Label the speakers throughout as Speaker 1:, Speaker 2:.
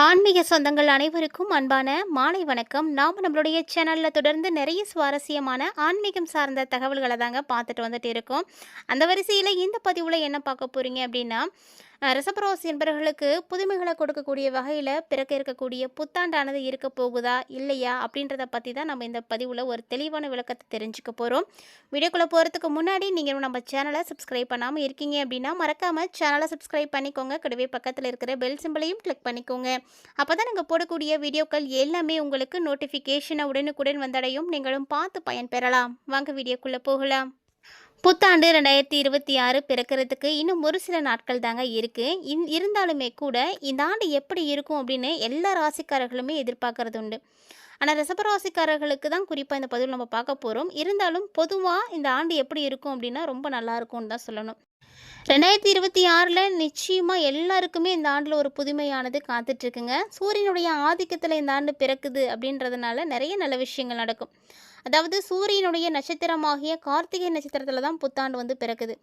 Speaker 1: ஆன்மீக சொந்தங்கள் அனைவருக்கும் அன்பான மாலை வணக்கம். நாம் நம்மளுடைய சேனலில் தொடர்ந்து நிறைய சுவாரஸ்யமான ஆன்மீகம் சார்ந்த தகவல்களை தாங்க பார்த்துட்டு வந்துட்டு இருக்கோம். அந்த வரிசையில் இந்த பதிவில் என்ன பார்க்க போகிறீங்க அப்படின்னா, ரிஷபராசி என்பவர்களுக்கு புதுமைகளை கொடுக்கக்கூடிய வகையில் பிறக்க இருக்கக்கூடிய புத்தாண்டானது இருக்க போகுதா இல்லையா அப்படின்றத பற்றி தான் நம்ம இந்த பதிவில் ஒரு தெளிவான விளக்கத்தை தெரிஞ்சுக்க போகிறோம். வீடியோக்குள்ளே போகிறதுக்கு முன்னாடி நீங்கள் நம்ம சேனலை சப்ஸ்கிரைப் பண்ணாமல் இருக்கீங்க அப்படின்னா மறக்காமல் சேனலை சப்ஸ்கிரைப் பண்ணிக்கோங்க. கூடவே பக்கத்தில் இருக்கிற பெல் சிம்பிளையும் கிளிக் பண்ணிக்கோங்க. அப்போ தான் நாங்கள் போடக்கூடிய வீடியோக்கள் எல்லாமே உங்களுக்கு நோட்டிஃபிகேஷனை உடனுக்குடன் வந்தடையும். நீங்களும் பார்த்து பயன்பெறலாம். வாங்க வீடியோக்குள்ளே போகலாம். புத்தாண்டு 2026 பிறக்கிறதுக்கு இன்னும் ஒரு சில நாட்கள் தாங்க இருக்குது. இருந்தாலுமே கூட இந்த ஆண்டு எப்படி இருக்கும் அப்படின்னு எல்லா ராசிக்காரர்களுமே எதிர்பார்க்கறது உண்டு. ஆனால் ரிஷபராசிக்காரர்களுக்கு தான் குறிப்பாக இந்த பதிவில் நம்ம பார்க்க போகிறோம். இருந்தாலும் பொதுவாக இந்த ஆண்டு எப்படி இருக்கும் அப்படின்னா ரொம்ப நல்லா இருக்கும்னு தான் சொல்லணும். 2026 நிச்சயமாக எல்லாருக்குமே இந்த ஆண்டில் ஒரு புதுமையானது காத்துட்ருக்குங்க. சூரியனுடைய ஆதிக்கத்தில் இந்த ஆண்டு பிறக்குது அப்படின்றதுனால நிறைய நல்ல விஷயங்கள் நடக்கும். அதாவது சூரியனுடைய நட்சத்திரமாகிய கார்த்திகை நட்சத்திரத்தில் தான் புத்தாண்டு வந்து பிறக்குது.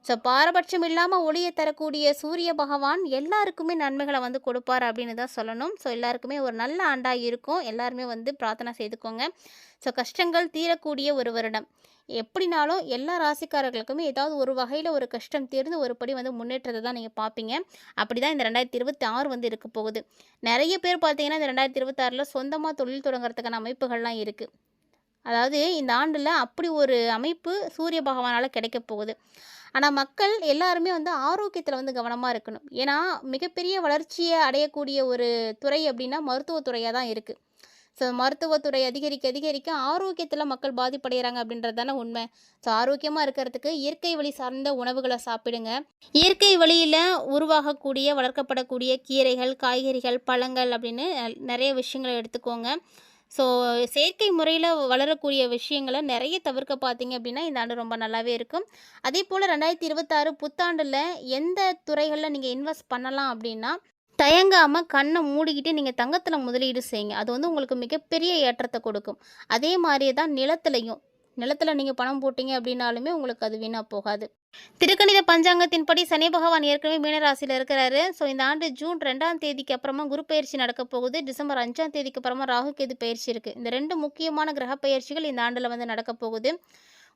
Speaker 1: ஸோ பாரபட்சம் இல்லாமல் ஒளியை தரக்கூடிய சூரிய பகவான் எல்லாருக்குமே நன்மைகளை வந்து கொடுப்பார் அப்படின்னு தான் சொல்லணும். ஸோ எல்லாருக்குமே ஒரு நல்ல ஆண்டாக இருக்கும். எல்லாருமே வந்து பிரார்த்தனை செய்துக்கோங்க. ஸோ கஷ்டங்கள் தீரக்கூடிய ஒரு வருடம். எப்படினாலும் எல்லா ராசிக்காரர்களுக்குமே ஏதாவது ஒரு வகையில் ஒரு கஷ்டம் தீர்ந்து ஒரு படி வந்து முன்னேற்றத்தை தான் நீங்கள் பார்ப்பீங்க. அப்படி தான் இந்த 2026 வந்து இருக்க போகுது. நிறைய பேர் பார்த்தீங்கன்னா இந்த 2026 சொந்தமாக தொழில் தொடங்குறதுக்கான அமைப்புகள்லாம் இருக்குது. அதாவது இந்த ஆண்டில் அப்படி ஒரு அமைப்பு சூரிய பகவானால் கிடைக்க போகுது. ஆனால் மக்கள் எல்லாருமே வந்து ஆரோக்கியத்தில் வந்து கவனமாக இருக்கணும். ஏன்னா மிகப்பெரிய வளர்ச்சியை அடையக்கூடிய ஒரு துறை அப்படின்னா மருத்துவத்துறையாக தான் இருக்குது. ஸோ மருத்துவத்துறை அதிகரிக்க ஆரோக்கியத்தில் மக்கள் பாதிப்படைகிறாங்க அப்படின்றது தானே உண்மை. ஸோ ஆரோக்கியமாக இருக்கிறதுக்கு இயற்கை வழி சார்ந்த உணவுகளை சாப்பிடுங்க. இயற்கை வழியில் உருவாகக்கூடிய வளர்க்கப்படக்கூடிய கீரைகள், காய்கறிகள், பழங்கள் அப்படின்னு நிறைய விஷயங்களை எடுத்துக்கோங்க. ஸோ செயற்கை முறையில் வளரக்கூடிய விஷயங்களை நிறைய தவிர்க்க பார்த்தீங்க அப்படின்னா இந்த ஆண்டு ரொம்ப நல்லாவே இருக்கும். அதே போல் 2026 புத்தாண்டில் எந்த துறைகளில் நீங்கள் இன்வெஸ்ட் பண்ணலாம் அப்படின்னா, தயங்காமல் கண்ணை மூடிக்கிட்டு நீங்கள் தங்கத்தில் முதலீடு செய்யுங்க. அது வந்து உங்களுக்கு மிகப்பெரிய ஏற்றத்தை கொடுக்கும். அதே மாதிரியே தான் நிலத்தில் நீங்கள் பணம் போட்டிங்க அப்படின்னாலுமே உங்களுக்கு அது வீணாக போகாது. திருக்கணித பஞ்சாங்கத்தின்படி சனி பகவான் ஏற்கனவே மீனராசியில் இருக்கிறாரு. ஸோ இந்த ஆண்டு ஜூன் 2ஆம் தேதிக்கு அப்புறமா குரு பயிற்சி நடக்க போகுது. டிசம்பர் 5ஆம் தேதிக்கு அப்புறமா ராகு கேது பயிற்சி இருக்குது. இந்த 2 முக்கியமான கிரக பயிற்சிகள் இந்த ஆண்டில் வந்து நடக்க போகுது.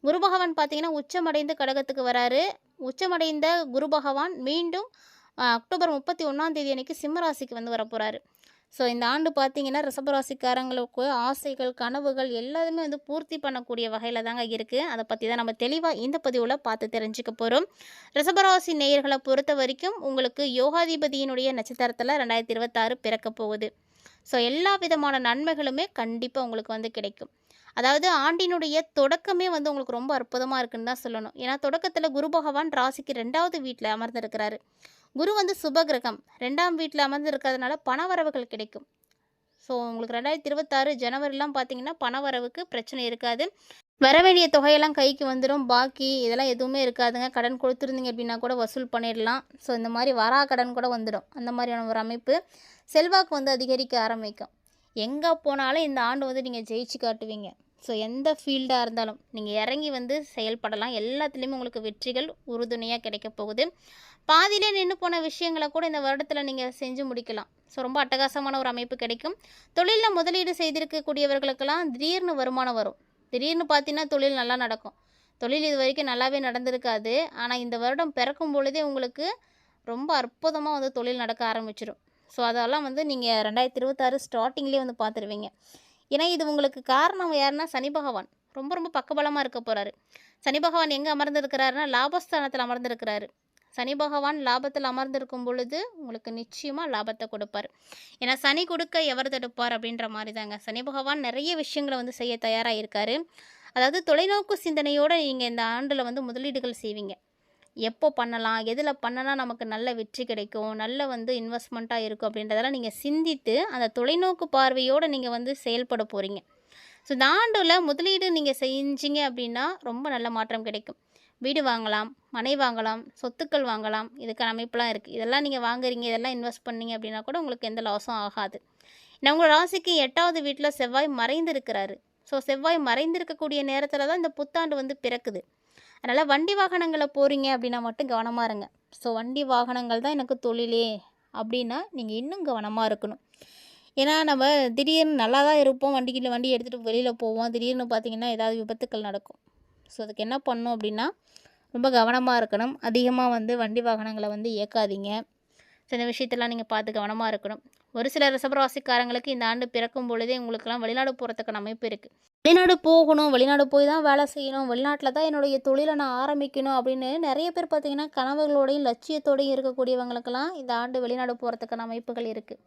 Speaker 1: குரு பகவான் பார்த்தீங்கன்னா உச்சமடைந்து கடகத்துக்கு வராரு. உச்சமடைந்த குரு பகவான் மீண்டும் அக்டோபர் 31ஆம் தேதி அன்னைக்கு சிம்மராசிக்கு வந்து வரப்போகிறாரு. ஸோ இந்த ஆண்டு பார்த்தீங்கன்னா ரிஷபராசிக்காரங்களுக்கு ஆசைகள், கனவுகள் எல்லாருமே வந்து பூர்த்தி பண்ணக்கூடிய வகையில் தாங்க இருக்குது. அதை பற்றி தான் நம்ம தெளிவாக இந்த பதிவில் பார்த்து தெரிஞ்சுக்க போகிறோம். ரிஷபராசி நேயர்களை பொறுத்த வரைக்கும் உங்களுக்கு யோகாதிபதியினுடைய நட்சத்திரத்தில் 2026 பிறக்க போகுது. ஸோ எல்லா விதமான நன்மைகளுமே கண்டிப்பாக உங்களுக்கு வந்து கிடைக்கும். அதாவது ஆண்டினுடைய தொடக்கமே வந்து உங்களுக்கு ரொம்ப அற்புதமாக இருக்குன்னு தான் சொல்லணும். ஏன்னா தொடக்கத்தில் குரு பகவான் ராசிக்கு 2வது வீட்டில் அமர்ந்திருக்கிறாரு. குரு வந்து சுபகிரகம் 2ஆம் வீட்டில் அமர்ந்திருக்கிறதுனால பணவரவுகள் கிடைக்கும். ஸோ உங்களுக்கு 2026 ஜனவரிலாம் பார்த்தீங்கன்னா பணவரவுக்கு பிரச்சனை இருக்காது. வர வேண்டிய தொகையெல்லாம் கைக்கு வந்துடும். பாக்கி இதெல்லாம் எதுவுமே இருக்காதுங்க. கடன் கொடுத்துருந்தீங்க அப்படின்னா கூட வசூல் பண்ணிடலாம். ஸோ இந்த மாதிரி வரா கடன் கூட வந்துடும். அந்த மாதிரியான ஒரு அமைப்பு. செல்வாக்கு வந்து அதிகரிக்க ஆரம்பிக்கும். எங்கே போனாலும் இந்த ஆண்டு வந்து நீங்கள் ஜெயிச்சு காட்டுவீங்க. ஸோ எந்த ஃபீல்டாக இருந்தாலும் நீங்கள் இறங்கி வந்து செயல்படலாம். எல்லாத்துலேயுமே உங்களுக்கு வெற்றிகள் உறுதுணையாக கிடைக்க போகுது. பாதியிலே நின்று போன விஷயங்களை கூட இந்த வருடத்தில் நீங்கள் செஞ்சு முடிக்கலாம். ஸோ ரொம்ப அட்டகாசமான ஒரு அமைப்பு கிடைக்கும். தொழிலில் முதலீடு செய்திருக்கக்கூடியவர்களுக்கெல்லாம் திடீர்னு வருமானம் வரும். திடீர்னு பார்த்தீங்கன்னா தொழில் நல்லா நடக்கும். தொழில் இது வரைக்கும் நல்லாவே நடந்திருக்காது. ஆனால் இந்த வருடம் பிறக்கும் பொழுதே உங்களுக்கு ரொம்ப அற்புதமாக வந்து தொழில் நடக்க ஆரம்பிச்சிடும். ஸோ அதெல்லாம் வந்து நீங்கள் 2026 ஸ்டார்டிங்லேயே வந்து பார்த்துருவீங்க. ஏன்னா இது உங்களுக்கு காரணம் யாருன்னா சனி பகவான் ரொம்ப ரொம்ப பக்கபலமாக இருக்க போகிறாரு. சனி பகவான் எங்கே அமர்ந்திருக்கிறாருன்னா லாபஸ்தானத்தில் அமர்ந்திருக்கிறாரு. சனி பகவான் லாபத்தில் அமர்ந்திருக்கும் பொழுது உங்களுக்கு நிச்சயமாக லாபத்தை கொடுப்பார். ஏன்னா சனி கொடுக்க எவர் தடுப்பார் அப்படின்ற மாதிரி தாங்க. சனி பகவான் நிறைய விஷயங்களை வந்து செய்ய தயாராக இருக்கார். அதாவது தொலைநோக்கு சிந்தனையோடு நீங்கள் இந்த ஆண்டில் வந்து முதலீடுகள் செய்வீங்க. எப்போ பண்ணலாம், எதில் பண்ணனா நமக்கு நல்ல வெற்றி கிடைக்கும், நல்ல வந்து இன்வெஸ்ட்மெண்ட்டாக இருக்கும் அப்படின்றதெல்லாம் நீங்கள் சிந்தித்து அந்த தொலைநோக்கு பார்வையோடு நீங்கள் வந்து செயல்பட போகிறீங்க. ஸோ இந்த ஆண்டில் முதலீடு நீங்கள் செஞ்சீங்க அப்படின்னா ரொம்ப நல்ல மாற்றம் கிடைக்கும். வீடு வாங்கலாம், மனை வாங்கலாம், சொத்துக்கள் வாங்கலாம். இதுக்கான அமைப்பெலாம் இருக்குது. இதெல்லாம் நீங்கள் வாங்குறீங்க, இதெல்லாம் இன்வெஸ்ட் பண்ணீங்க அப்படின்னா கூட உங்களுக்கு எந்த லாஸும் ஆகாது. நான் உங்கள் ராசிக்கு 8வது வீட்டில் செவ்வாய் மறைந்திருக்கிறாரு. ஸோ செவ்வாய் மறைந்திருக்கக்கூடிய நேரத்தில் தான் இந்த புத்தாண்டு வந்து பிறக்குது. அதனால் வண்டி வாகனங்களை போகிறீங்க அப்படின்னா மட்டும் கவனமாக இருங்க. ஸோ வண்டி வாகனங்கள் தான் எனக்கு தொழிலே அப்படின்னா நீங்கள் இன்னும் கவனமாக இருக்கணும். ஏன்னா நம்ம திடீர்னு நல்லா தான் இருப்போம், வண்டி எடுத்துகிட்டு வெளியில் போவோம். திடீர்னு பார்த்திங்கன்னா ஏதாவது விபத்துக்கள் நடக்கும். ஸோ அதுக்கு என்ன பண்ணணும் அப்படின்னா ரொம்ப கவனமாக இருக்கணும். அதிகமாக வந்து வண்டி வாகனங்களை வந்து இயக்காதீங்க. ஸோ இந்த விஷயத்தெல்லாம் நீங்கள் பார்த்து கவனமாக இருக்கணும். ஒரு சில ரிஷபராசிக்காரங்களுக்கு இந்த ஆண்டு பிறக்கும் பொழுதே உங்களுக்கெல்லாம் வெளிநாடு போகிறதுக்கான அமைப்பு இருக்குது. வெளிநாடு போகணும், வெளிநாடு போய் தான் வேலை செய்யணும், வெளிநாட்டில் தான் என்னுடைய தொழிலை நான் ஆரம்பிக்கணும் அப்படின்னு நிறைய பேர் பார்த்திங்கன்னா கனவுகளோடையும் லட்சியத்தோடையும் இருக்கக்கூடியவங்களுக்கெல்லாம் இந்த ஆண்டு வெளிநாடு போகிறதுக்கான அமைப்புகள் இருக்குது.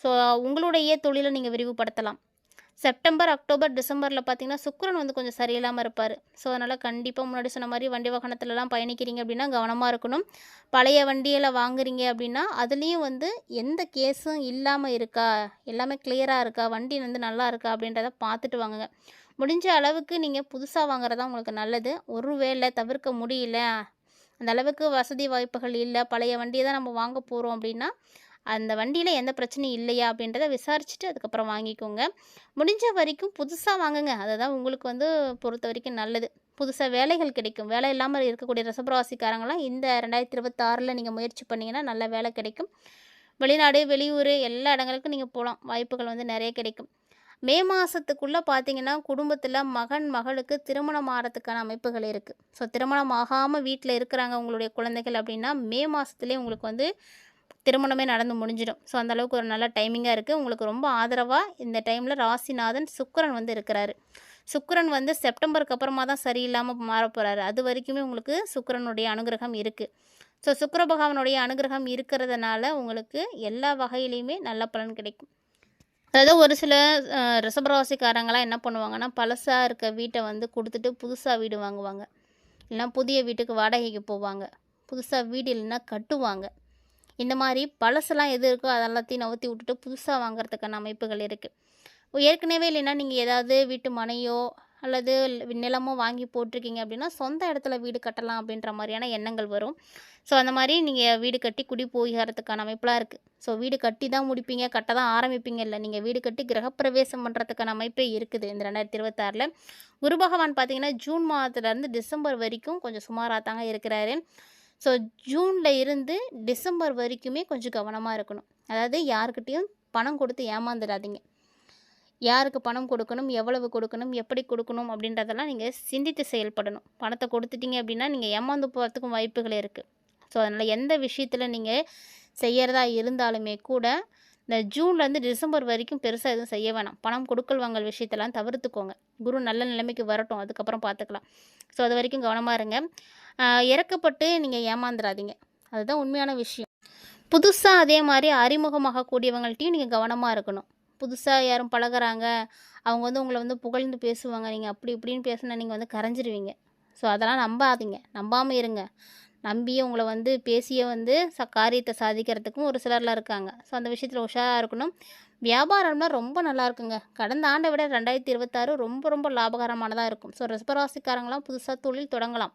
Speaker 1: ஸோ உங்களுடைய தொழிலை நீங்கள் விரிவுபடுத்தலாம். செப்டம்பர், அக்டோபர், டிசம்பரில் பார்த்திங்கன்னா சுக்கிரன் வந்து கொஞ்சம் சரியில்லாமல் இருப்பார். ஸோ அதனால் கண்டிப்பாக முன்னாடி சொன்ன மாதிரி வண்டி வாகனத்துலலாம் பயணிக்கிறீங்க அப்படின்னா கவனமாக இருக்கணும். பழைய வண்டியில் வாங்குறீங்க அப்படின்னா அதுலேயும் வந்து எந்த கேஸும் இல்லாமல் இருக்கா, எல்லாமே கிளியராக இருக்கா, வண்டி வந்து நல்லா இருக்கா அப்படின்றத பார்த்துட்டு வாங்குங்க. முடிஞ்ச அளவுக்கு நீங்கள் புதுசாக வாங்குறது தான் உங்களுக்கு நல்லது. ஒரு வேளை தவிர்க்க முடியல, அந்த அளவுக்கு வசதி வாய்ப்புகள் இல்லை, பழைய வண்டியை தான் நம்ம வாங்க போகிறோம் அப்படின்னா அந்த வண்டியில் எந்த பிரச்சனையும் இல்லையா அப்படின்றத விசாரிச்சுட்டு அதுக்கப்புறம் வாங்கிக்கோங்க. முடிஞ்ச வரைக்கும் புதுசாக வாங்குங்க. அதுதான் உங்களுக்கு வந்து பொறுத்த வரைக்கும் நல்லது. புதுசாக வேலைகள் கிடைக்கும். வேலை இல்லாமல் இருக்கக்கூடிய ரிஷபராசிக்காரங்களாம் இந்த 2026 நீங்கள் முயற்சி பண்ணிங்கன்னா நல்ல வேலை கிடைக்கும். வெளிநாடு, வெளியூர் எல்லா இடங்களுக்கும் நீங்கள் போகலாம். வாய்ப்புகள் வந்து நிறைய கிடைக்கும். மே மாதத்துக்குள்ளே பார்த்தீங்கன்னா குடும்பத்தில் மகன் மகளுக்கு திருமணம் ஆகிறதுக்கான அமைப்புகள் இருக்குது. ஸோ திருமணம் ஆகாமல் வீட்டில் இருக்கிறாங்க உங்களுடைய குழந்தைகள் அப்படின்னா மே மாதத்துலேயே உங்களுக்கு வந்து திருமணமே நடந்து முடிஞ்சிடும். ஸோ அந்தளவுக்கு ஒரு நல்ல டைமிங்காக இருக்குது. உங்களுக்கு ரொம்ப ஆதரவாக இந்த டைமில் ராசிநாதன் சுக்கிரன் வந்து இருக்கிறாரு. சுக்கிரன் வந்து செப்டம்பருக்கு அப்புறமா தான் சரியில்லாமல் மாறப்போகிறாரு. அது வரைக்குமே உங்களுக்கு சுக்கிரனுடைய அனுகிரகம் இருக்குது. ஸோ சுக்கிர பகவானுடைய அனுகிரகம் இருக்கிறதுனால உங்களுக்கு எல்லா வகையிலையுமே நல்ல பலன் கிடைக்கும். அதாவது ஒரு சில ரிஷபராசிக்காரங்களாம் என்ன பண்ணுவாங்கன்னா பழசாக இருக்க வீட்டை வந்து கொடுத்துட்டு புதுசாக வீடு வாங்குவாங்க. இல்லைனா புதிய வீட்டுக்கு வாடகைக்கு போவாங்க. புதுசாக வீடு இல்லைன்னா கட்டுவாங்க. இந்த மாதிரி பழசெல்லாம் எது இருக்கோ அதெல்லாத்தையும் நவுத்தி விட்டுட்டு புதுசாக வாங்குறதுக்கான அமைப்புகள் இருக்குது. ஏற்கனவே இல்லைன்னா நீங்கள் ஏதாவது வீட்டு மனையோ அல்லது நிலமோ வாங்கி போட்டிருக்கீங்க அப்படின்னா சொந்த இடத்துல வீடு கட்டலாம் அப்படின்ற மாதிரியான எண்ணங்கள் வரும். ஸோ அந்த மாதிரி நீங்கள் வீடு கட்டி குடி போகிறதுக்கான அமைப்பெலாம் இருக்குது. ஸோ வீடு கட்டி தான் முடிப்பீங்க, கட்ட தான் ஆரம்பிப்பீங்க இல்லை, நீங்கள் வீடு கட்டி கிரகப்பிரவேசம் பண்ணுறதுக்கான அமைப்பே இருக்குது இந்த 2026. குரு பகவான் பார்த்திங்கன்னா ஜூன் மாதத்துலேருந்து டிசம்பர் வரைக்கும் கொஞ்சம் சுமாராக தாங்க இருக்கிறாரு. ஸோ ஜூனில் இருந்து டிசம்பர் வரைக்குமே கொஞ்சம் கவனமாக இருக்கணும். அதாவது யாருக்கிட்டேயும் பணம் கொடுத்து ஏமாந்துடாதீங்க. யாருக்கு பணம் கொடுக்கணும், எவ்வளவு கொடுக்கணும், எப்படி கொடுக்கணும் அப்படின்றதெல்லாம் நீங்கள் சிந்தித்து செயல்படணும். பணத்தை கொடுத்துட்டீங்க அப்படின்னா நீங்கள் ஏமாந்து போகிறதுக்கும் வாய்ப்புகள் இருக்குது. ஸோ அதனால் எந்த விஷயத்தில் நீங்கள் செய்கிறதா இருந்தாலுமே கூட இந்த ஜூன்லேருந்து டிசம்பர் வரைக்கும் பெருசாக எதுவும் செய்ய வேணாம். பணம் கொடுக்கல் வாங்கல் விஷயத்தெல்லாம் தவிர்த்துக்கோங்க. குரு நல்ல நிலைமைக்கு வரட்டும், அதுக்கப்புறம் பார்த்துக்கலாம். ஸோ அது வரைக்கும் கவனமாக இருங்க. இறக்கப்பட்டு நீங்கள் ஏமாந்துடாதீங்க. அதுதான் உண்மையான விஷயம். புதுசாக அதே மாதிரி அறிமுகமாகக்கூடியவங்கள்ட்டையும் நீங்கள் கவனமாக இருக்கணும். புதுசாக யாரும் பழகுறாங்க, அவங்க வந்து உங்களை வந்து புகழ்ந்து பேசுவாங்க, நீங்கள் அப்படி இப்படின்னு பேசுனா நீங்கள் வந்து கரைஞ்சிருவீங்க. ஸோ அதெல்லாம் நம்பாதீங்க, நம்பாமல் இருங்க. நம்பியே உங்களை வந்து பேசியே வந்து காரியத்தை சாதிக்கிறதுக்கும் ஒரு சிலர்லாம் இருக்காங்க. ஸோ அந்த விஷயத்தில் உஷாராக இருக்கணும். வியாபாரம்லாம் ரொம்ப நல்லா இருக்குங்க. கடந்த ஆண்டை விட 2026 ரொம்ப ரொம்ப லாபகரமானதாக இருக்கும். ஸோ ரிஷபராசிக்காரங்களாம் புதுசாக தொழில் தொடங்கலாம்.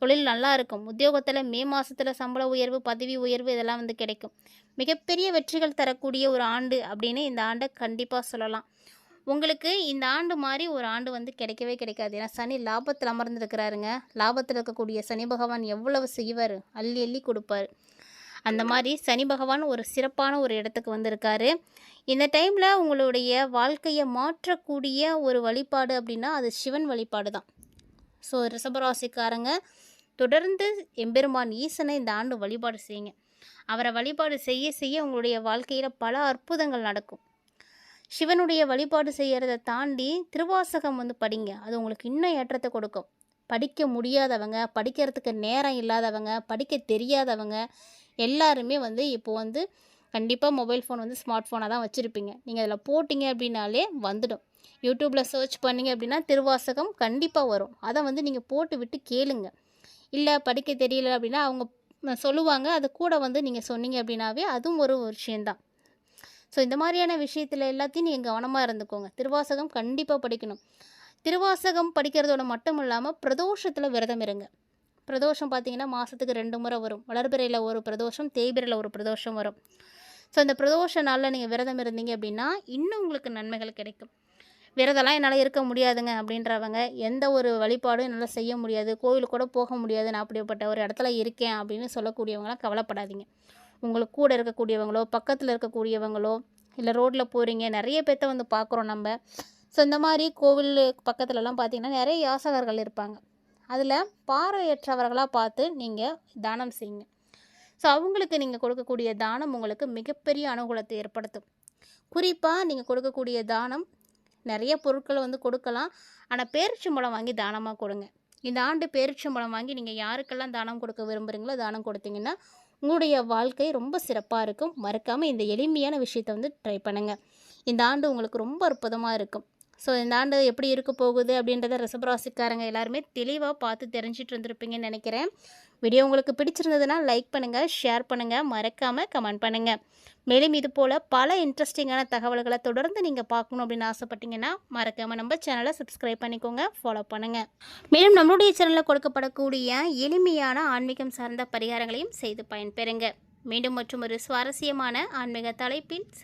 Speaker 1: தொழில் நல்லா இருக்கும். உத்தியோகத்தில் மே மாதத்தில் சம்பள உயர்வு, பதவி உயர்வு இதெல்லாம் வந்து கிடைக்கும். மிகப்பெரிய வெற்றிகள் தரக்கூடிய ஒரு ஆண்டு அப்படின்னு இந்த ஆண்டை கண்டிப்பாக சொல்லலாம். உங்களுக்கு இந்த ஆண்டு மாதிரி ஒரு ஆண்டு வந்து கிடைக்கவே கிடைக்காது. ஏன்னா சனி லாபத்தில் அமர்ந்துருக்கிறாருங்க. லாபத்தில் இருக்கக்கூடிய சனி பகவான் எவ்வளவு செய்வார், அள்ளி அள்ளி கொடுப்பார். அந்த மாதிரி சனி பகவான் ஒரு சிறப்பான ஒரு இடத்துக்கு வந்திருக்காரு. இந்த டைமில் உங்களுடைய வாழ்க்கையை மாற்றக்கூடிய ஒரு வழிபாடு அப்படின்னா அது சிவன் வழிபாடு தான். ஸோ ரிஷபராசிக்காரங்க தொடர்ந்து எம்பெருமான் ஈசனை இந்த ஆண்டு வழிபாடு செய்யுங்க. அவரை வழிபாடு செய்ய செய்ய உங்களுடைய வாழ்க்கையில் பல அற்புதங்கள் நடக்கும். சிவனுடைய வழிபாடு செய்கிறத தாண்டி திருவாசகம் வந்து படிங்க. அது உங்களுக்கு இன்னும் ஏற்றத்தை கொடுக்கும். படிக்க முடியாதவங்க, படிக்கிறதுக்கு நேரம் இல்லாதவங்க, படிக்க தெரியாதவங்க எல்லாருமே வந்து இப்போது வந்து கண்டிப்பாக மொபைல் ஃபோன் வந்து ஸ்மார்ட் ஃபோனாக தான் வச்சுருப்பீங்க. நீங்கள் அதில் போட்டிங்க அப்படின்னாலே வந்துடும். யூடியூப்பில் சர்ச் பண்ணிங்க அப்படின்னா திருவாசகம் கண்டிப்பாக வரும். அதை வந்து நீங்கள் போட்டு விட்டு கேளுங்க. இல்லை படிக்க தெரியல அப்படின்னா அவங்க சொல்லுவாங்க, அது கூட வந்து நீங்கள் சொன்னீங்க அப்படின்னாவே அதுவும் ஒரு விஷயந்தான். ஸோ இந்த மாதிரியான விஷயத்தில் எல்லாத்தையும் நீங்கள் கவனமாக இருந்துக்கோங்க. திருவாசகம் கண்டிப்பாக படிக்கணும். திருவாசகம் படிக்கிறதோட மட்டும் இல்லாமல் பிரதோஷத்தில் விரதம் இருங்க. பிரதோஷம் பார்த்திங்கன்னா மாதத்துக்கு 2 முறை வரும். வளர்பிறையில் ஒரு பிரதோஷம், தேய்பிறையில் ஒரு பிரதோஷம் வரும். ஸோ இந்த பிரதோஷ நாளில் நீங்கள் விரதம் இருந்தீங்க அப்படின்னா இன்னும் உங்களுக்கு நன்மைகள் கிடைக்கும். விரதம்லாம் என்னால் இருக்க முடியாதுங்க அப்படின்றவங்க, எந்த ஒரு வழிபாடும் என்னால் செய்ய முடியாது, கோவிலுக்கு கூட போக முடியாது, நான் அப்படிப்பட்ட ஒரு இடத்துல இருக்கேன் அப்படின்னு சொல்லக்கூடியவங்களாம் கவலைப்படாதீங்க. உங்களுக்கு கூட இருக்கக்கூடியவங்களோ, பக்கத்தில் இருக்கக்கூடியவங்களோ, இல்லை ரோட்டில் போகிறீங்க, நிறைய பேர்த்த வந்து பார்க்குறோம் நம்ம. ஸோ இந்த மாதிரி கோவில் பக்கத்துலலாம் பார்த்திங்கன்னா நிறைய யாசகர்கள் இருப்பாங்க. அதில் பார்வையற்றவர்களாக பார்த்து நீங்கள் தானம் செய்யுங்க. ஸோ அவங்களுக்கு நீங்கள் கொடுக்கக்கூடிய தானம் உங்களுக்கு மிகப்பெரிய அனுகூலத்தை ஏற்படுத்தும். குறிப்பாக நீங்கள் கொடுக்கக்கூடிய தானம் நிறைய பொருட்களை வந்து கொடுக்கலாம். ஆனால் பேரிச்சம்பழம் வாங்கி தானமாக கொடுங்க. இந்த ஆண்டு பேரிச்சம்பழம் வாங்கி நீங்கள் யாருக்கெல்லாம் தானம் கொடுக்க விரும்புகிறீங்களோ தானம் கொடுத்தீங்கன்னா உங்களுடைய வாழ்க்கை ரொம்ப சிறப்பாக இருக்கும். மறக்காமல் இந்த எளிமையான விஷயத்தை வந்து ட்ரை பண்ணுங்கள். இந்த ஆண்டு உங்களுக்கு ரொம்ப அற்புதமாக இருக்கும். ஸோ இந்த ஆண்டு எப்படி இருக்க போகுது அப்படின்றத ரிஷபராசிக்காரங்க எல்லாருமே தெளிவாக பார்த்து தெரிஞ்சிட்டு இருந்திருப்பீங்கன்னு நினைக்கிறேன். வீடியோ உங்களுக்கு பிடிச்சிருந்ததுன்னா லைக் பண்ணுங்கள், ஷேர் பண்ணுங்கள், மறக்காமல் கமெண்ட் பண்ணுங்கள். மேலும் இது போல் பல இன்ட்ரெஸ்டிங்கான தகவல்களை தொடர்ந்து நீங்கள் பார்க்கணும் அப்படின்னு ஆசைப்பட்டீங்கன்னா மறக்காமல் நம்ம சேனலை சப்ஸ்கிரைப் பண்ணிக்கோங்க, ஃபாலோ பண்ணுங்கள். மேலும் நம்மளுடைய சேனலில் கொடுக்கப்படக்கூடிய எளிமையான ஆன்மீகம் சார்ந்த பரிகாரங்களையும் செய்து பயன்பெறுங்க. மீண்டும் மற்றும் ஒரு சுவாரஸ்யமான ஆன்மீக தலைப்பில்